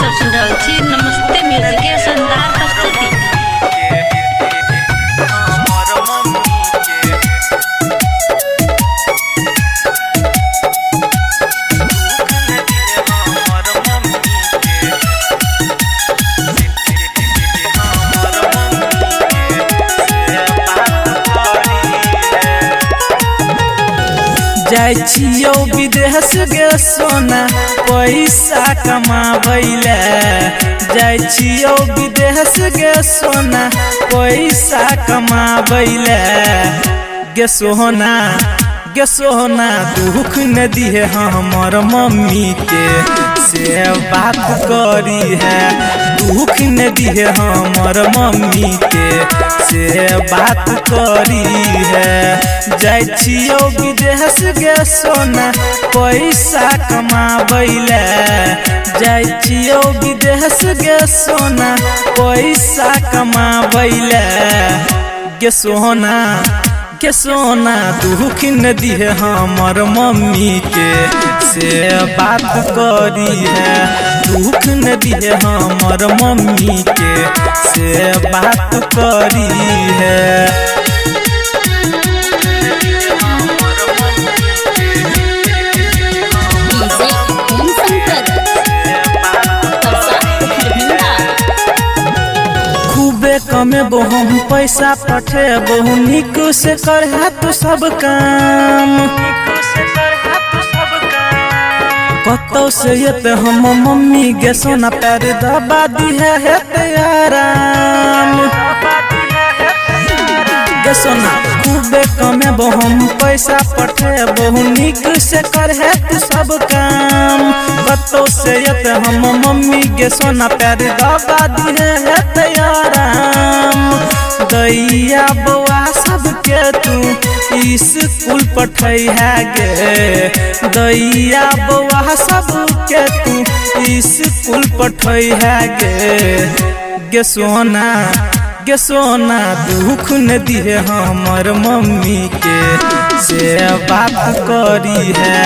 सब सुन रहल छी नमस्ते म्यूजिक के शानदार प्रस्तुति। जाय छियो विदेश गे सोना पैसा कमाबैले, जाय छियो विदेश गे सोना पैसा कमाबैले। गे सोना दुख न दिहे हमर मम्मी के से बात करी है, दुख न दिहे हमर मम्मी के से बात करी है। जाय छियो विदेश गे सोना पैसा कमाबैले, जाय छियो विदेश गे सोना पैसा कमाबैले। गे सोना दुख न दिहे हमर मम्मी के से बात करी है, दुख न दिहे हमर मम्मी के से बात करी है। कमे बहु पैसा पठे बहु निक से कर तू सब काम, कतो से ये हम मम्मी गे सोना पैर दबा दी है आराम। गे सोना खूबे कमे बहु पैसा पठे बहु निक से कर तू सब काम, कतो से ये हम मम्मी गे सोना पैर दबा दी है आराम। दैया बउआ सबके तू स्कूल पठै है गे, दैया बउआ सबके तू स्कूल पठै है गे। गे सोना दुख न दिहे हमर मम्मी के से बात करी है,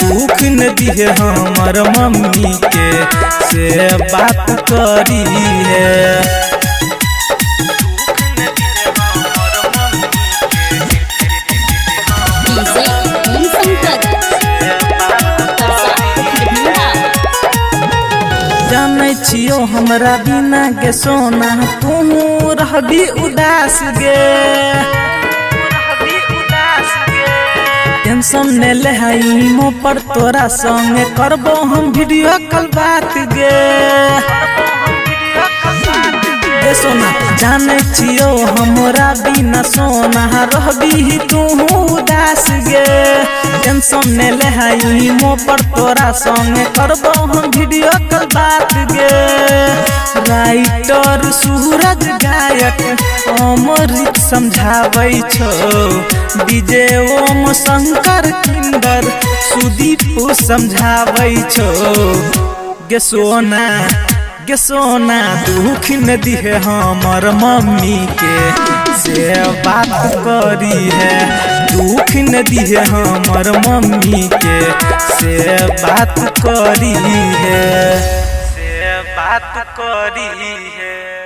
दुख न दिहे हमर मम्मी के से बात करी है। जानै छियो हमरा बिना गे सोना तू रहबी उदास गे, टेंशन ने ले मो पर तोरा संगे करबो हम वीडियो कॉल बात गे। गे सोना जानै छियो हमरा बिना सोना रहबी तू उदास गे, टेंशन ने ले मो पर तोरा संगे करबो हम वीडियो कॉल बात गे। राइटर सूरज गायक अमृत समझाबै छो, डीजे ओम शंकर किंदर सुदीप समझाबै छो। गे सोना दुख न दिहे हमर मम्मी के से बात करी है, दुख न दिहे हमर मम्मी के से बात करी है, से बात करी है।